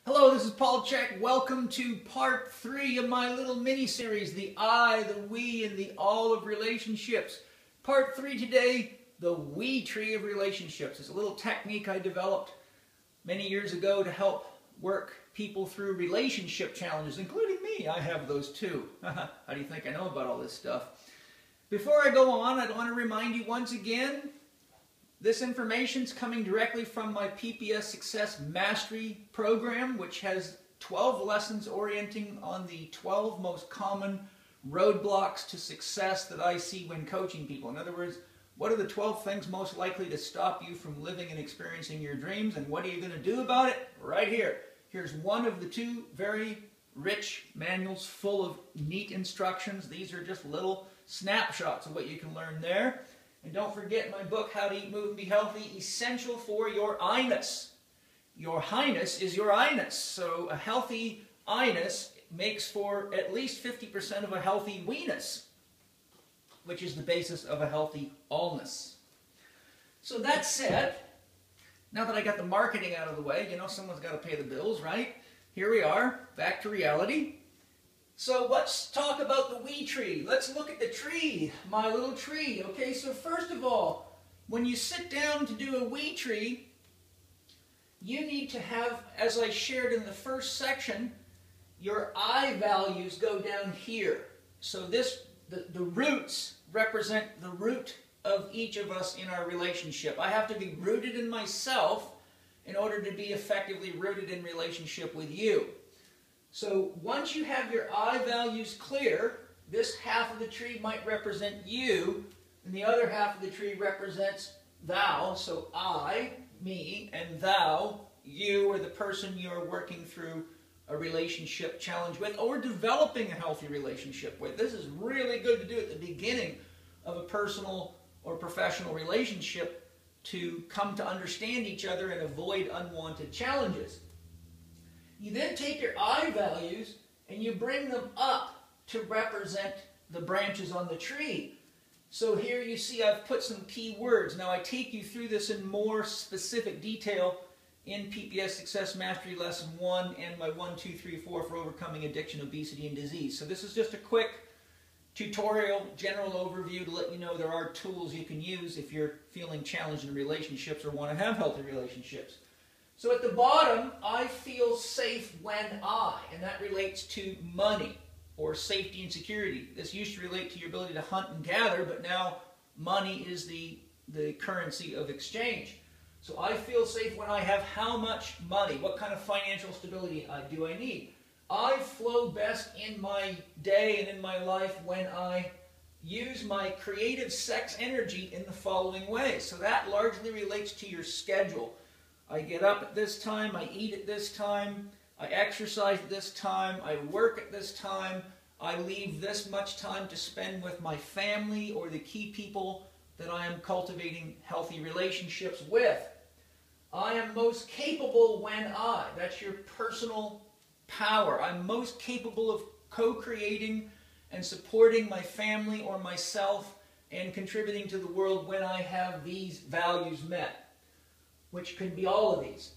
Hello, this is C.H.E.K. Welcome to part 3 of my little mini-series, the I, the we, and the all of relationships. Part 3 today, the we tree of relationships. It's a little technique I developed many years ago to help work people through relationship challenges, including me. I have those too. How do you think I know about all this stuff? Before I go on, I want to remind you once again, this information is coming directly from my PPS Success Mastery program, which has 12 lessons orienting on the 12 most common roadblocks to success that I see when coaching people. In other words, what are the 12 things most likely to stop you from living and experiencing your dreams, and what are you going to do about it? Right here. Here's one of the 2 very rich manuals full of neat instructions. These are just little snapshots of what you can learn there. And don't forget my book, How to Eat, Move, and Be Healthy, essential for your I-ness. Your highness is your I-ness. So a healthy I-ness makes for at least 50% of a healthy we-ness, which is the basis of a healthy all-ness. So that said, now that I got the marketing out of the way, you know, someone's got to pay the bills, right? Here we are, back to reality. So let's talk about the we tree. Let's look at the tree, my little tree. Okay, so first of all, when you sit down to do a we tree, you need to have, as I shared in the first section, your I values go down here. So the roots represent the root of each of us in our relationship. I have to be rooted in myself in order to be effectively rooted in relationship with you. So once you have your I values clear, this half of the tree might represent you, and the other half of the tree represents thou. So I, me, and thou, you, or the person you're working through a relationship challenge with, or developing a healthy relationship with. This is really good to do at the beginning of a personal or professional relationship to come to understand each other and avoid unwanted challenges. You then take your I values and you bring them up to represent the branches on the tree. So here you see I've put some key words. Now I take you through this in more specific detail in PPS Success Mastery Lesson 1 and my 1, 2, 3, 4 for overcoming addiction, obesity, and disease. So this is just a quick tutorial, general overview to let you know there are tools you can use if you're feeling challenged in relationships or want to have healthy relationships. So at the bottom, I feel safe when and that relates to money or safety and security. This used to relate to your ability to hunt and gather, but now money is the currency of exchange. So I feel safe when I have how much money, what kind of financial stability do I need. I flow best in my day and in my life when I use my creative sex energy in the following ways. So that largely relates to your schedule. I get up at this time, I eat at this time, I exercise at this time, I work at this time, I leave this much time to spend with my family or the key people that I am cultivating healthy relationships with. I am most capable when that's your personal power. I'm most capable of co-creating and supporting my family or myself and contributing to the world when I have these values met, which could be all of these.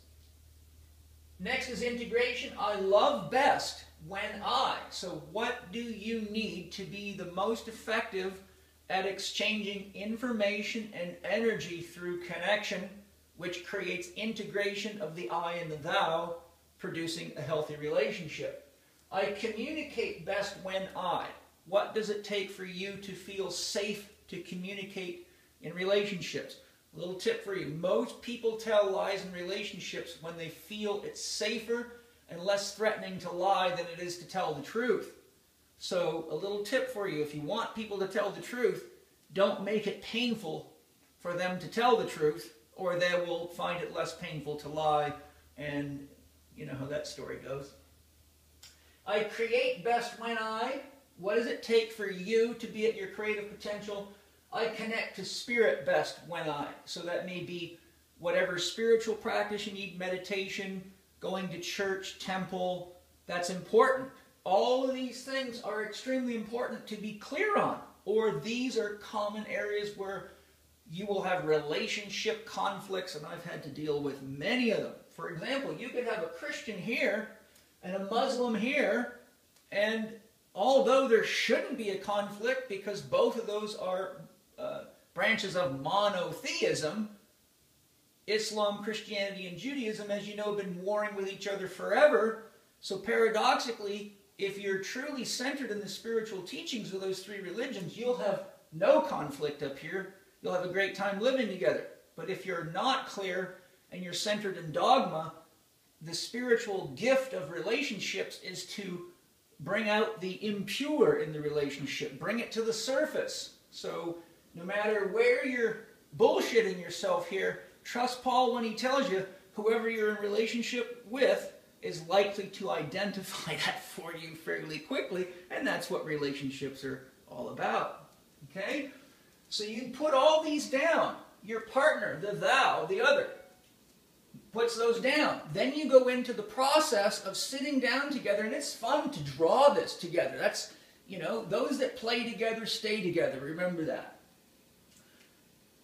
Next is integration. I love best when So what do you need to be the most effective at exchanging information and energy through connection, which creates integration of the I and the thou, producing a healthy relationship? I communicate best when What does it take for you to feel safe to communicate in relationships? A little tip for you. Most people tell lies in relationships when they feel it's safer and less threatening to lie than it is to tell the truth. So a little tip for you. If you want people to tell the truth, don't make it painful for them to tell the truth, or they will find it less painful to lie, and you know how that story goes. I create best when What does it take for you to be at your creative potential? I connect to spirit best when So that may be whatever spiritual practice you need, meditation, going to church, temple, that's important. All of these things are extremely important to be clear on, or these are common areas where you will have relationship conflicts, and I've had to deal with many of them. For example, you could have a Christian here and a Muslim here, and although there shouldn't be a conflict because both of those are branches of monotheism, Islam, Christianity, and Judaism, as you know, have been warring with each other forever. So paradoxically, if you're truly centered in the spiritual teachings of those three religions, you'll have no conflict up here. You'll have a great time living together. But if you're not clear and you're centered in dogma, the spiritual gift of relationships is to bring out the impure in the relationship, bring it to the surface. So no matter where you're bullshitting yourself here, trust Paul when he tells you whoever you're in relationship with is likely to identify that for you fairly quickly, and that's what relationships are all about. Okay? So you put all these down. Your partner, the thou, the other, puts those down. Then you go into the process of sitting down together, and it's fun to draw this together. That's, you know, those that play together stay together. Remember that.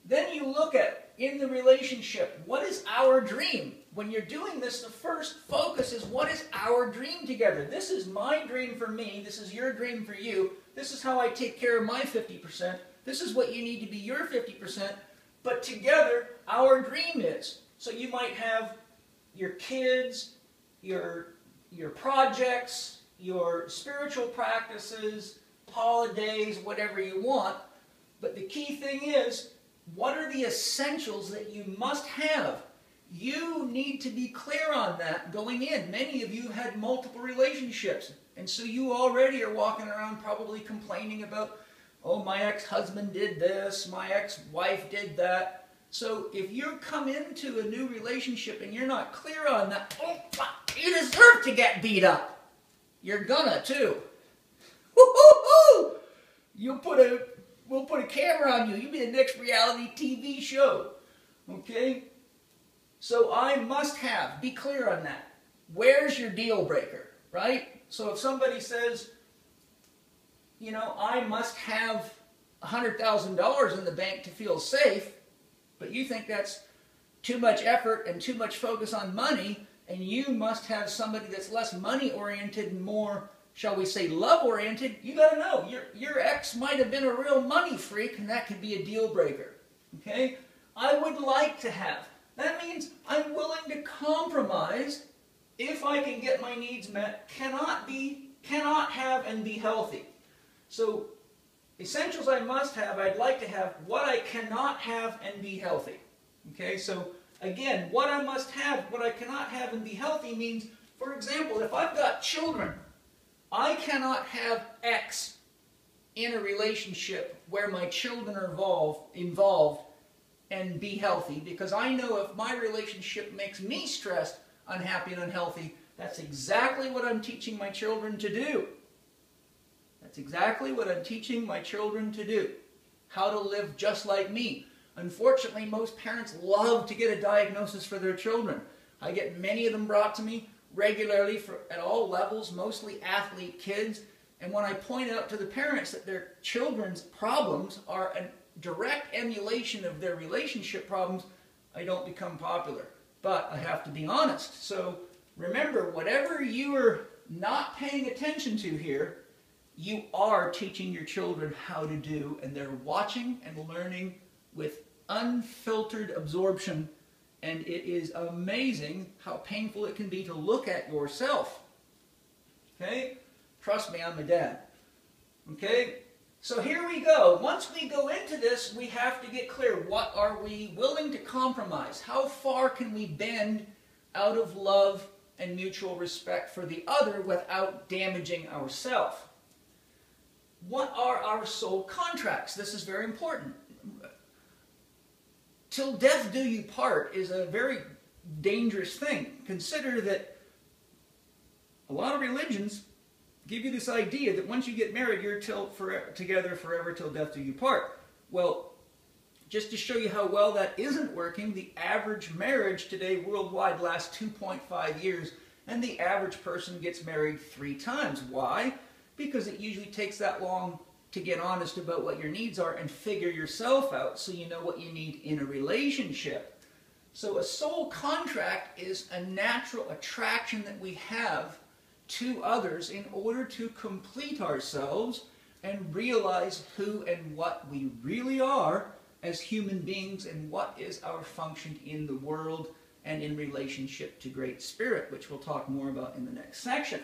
Then you look at, in the relationship, what is our dream? When you're doing this, the first focus is what is our dream together? This is my dream for me. This is your dream for you. This is how I take care of my 50%. This is what you need to be your 50%. But together, our dream is. So you might have your kids, your projects, your spiritual practices, holidays, whatever you want. But the key thing is, what are the essentials that you must have? You need to be clear on that going in. Many of you had multiple relationships, and so you already are walking around probably complaining about, oh, my ex-husband did this, my ex-wife did that. So if you come into a new relationship and you're not clear on that, oh, you deserve to get beat up. You're gonna too. Woo-hoo-hoo! We'll put a camera on you. You'll be the next reality TV show. Okay? So I must have, be clear on that. Where's your deal breaker, right? So if somebody says, you know, I must have $100,000 in the bank to feel safe, but you think that's too much effort and too much focus on money, and you must have somebody that's less money-oriented and more, shall we say, love-oriented, you got to know, your ex might have been a real money freak, and that could be a deal breaker. Okay? I would like to have. That means I'm willing to compromise if I can get my needs met, cannot have, and be healthy. So, essentials I must have, I'd like to have, what I cannot have and be healthy. Okay, so again, what I must have, what I cannot have and be healthy means, for example, if I've got children, I cannot have X in a relationship where my children are involved and be healthy, because I know if my relationship makes me stressed, unhappy, and unhealthy, that's exactly what I'm teaching my children to do. That's exactly what I'm teaching my children to do. How to live just like me. Unfortunately, most parents love to get a diagnosis for their children. I get many of them brought to me regularly at all levels, mostly athlete kids. And when I point out to the parents that their children's problems are a direct emulation of their relationship problems, I don't become popular. But I have to be honest. So remember, whatever you are not paying attention to here, you are teaching your children how to do, and they're watching and learning with unfiltered absorption, and it is amazing how painful it can be to look at yourself. Okay? Trust me, I'm a dad. Okay? So here we go. Once we go into this, we have to get clear. What are we willing to compromise? How far can we bend out of love and mutual respect for the other without damaging ourselves? What are our soul contracts? This is very important. Till death do you part is a very dangerous thing. Consider that a lot of religions give you this idea that once you get married, you're together forever till death do you part. Well, just to show you how well that isn't working, the average marriage today worldwide lasts 2.5 years, and the average person gets married 3 times. Why? Because it usually takes that long to get honest about what your needs are and figure yourself out so you know what you need in a relationship. So a soul contract is a natural attraction that we have to others in order to complete ourselves and realize who and what we really are as human beings and what is our function in the world and in relationship to Great Spirit, which we'll talk more about in the next section.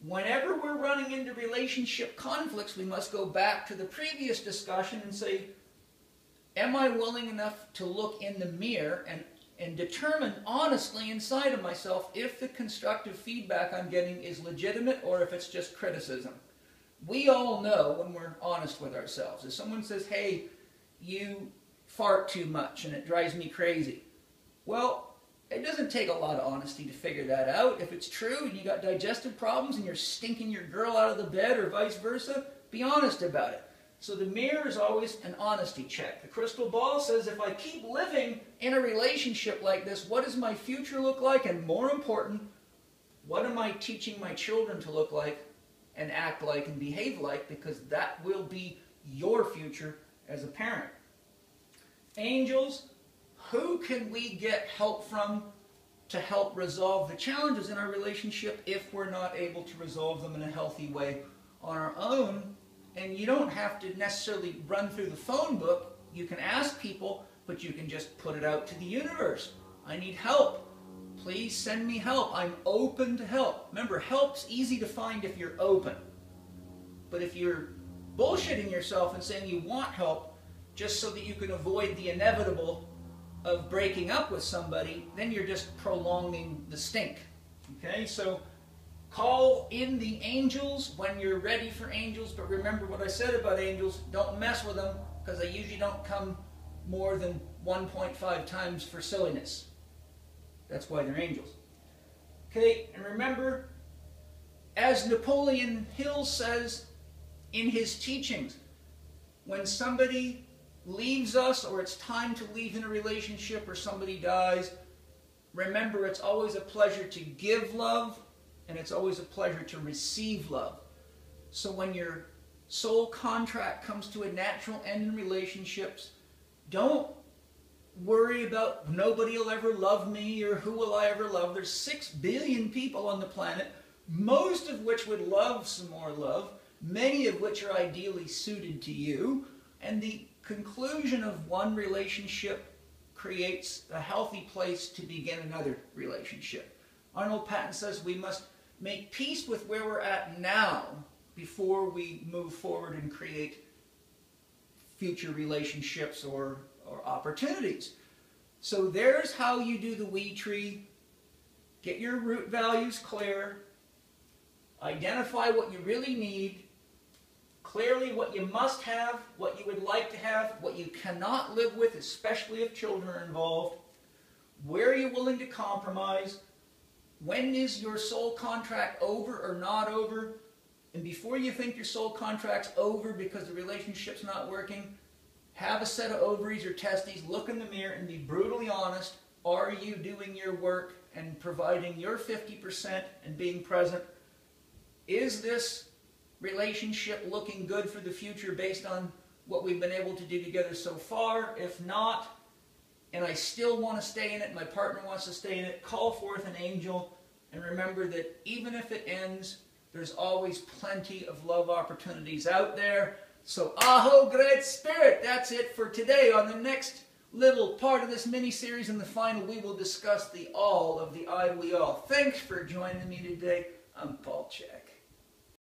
Whenever we're running into relationship conflicts, we must go back to the previous discussion and say, am I willing enough to look in the mirror and determine honestly inside of myself if the constructive feedback I'm getting is legitimate or if it's just criticism? We all know when we're honest with ourselves. If someone says, hey, you fart too much and it drives me crazy. Well, it doesn't take a lot of honesty to figure that out. If it's true and you got digestive problems and you're stinking your girl out of the bed or vice versa, be honest about it. So the mirror is always an honesty check. The crystal ball says if I keep living in a relationship like this, what does my future look like? And more important, what am I teaching my children to look like and act like and behave like? Because that will be your future as a parent. Angels, who can we get help from to help resolve the challenges in our relationship if we're not able to resolve them in a healthy way on our own? And you don't have to necessarily run through the phone book. You can ask people, but you can just put it out to the universe. I need help. Please send me help. I'm open to help. Remember, help's easy to find if you're open. But if you're bullshitting yourself and saying you want help just so that you can avoid the inevitable of breaking up with somebody, then you're just prolonging the stink. Okay, so call in the angels when you're ready for angels, but remember what I said about angels, don't mess with them because they usually don't come more than 1.5 times for silliness. That's why they're angels. Okay, and remember, as Napoleon Hill says in his teachings, when somebody leaves us or it's time to leave in a relationship or somebody dies, remember it's always a pleasure to give love and it's always a pleasure to receive love. So when your soul contract comes to a natural end in relationships, don't worry about nobody will ever love me or who will I ever love. There's 6 billion people on the planet, most of which would love some more love, many of which are ideally suited to you, and the conclusion of one relationship creates a healthy place to begin another relationship. Arnold Patten says we must make peace with where we're at now before we move forward and create future relationships or opportunities. So there's how you do the we tree. Get your root values clear. Identify what you really need. Clearly what you must have, what you would like to have, what you cannot live with, especially if children are involved. Where are you willing to compromise? When is your soul contract over or not over? And before you think your soul contract's over because the relationship's not working, have a set of ovaries or testes, look in the mirror and be brutally honest. Are you doing your work and providing your 50% and being present? Is this relationship looking good for the future based on what we've been able to do together so far? If not, and I still want to stay in it, my partner wants to stay in it, call forth an angel, and remember that even if it ends, there's always plenty of love opportunities out there. So, aho, Great Spirit! That's it for today. On the next little part of this mini-series and the final, we will discuss the all of the I, we all. Thanks for joining me today. I'm Paul C.H.E.K.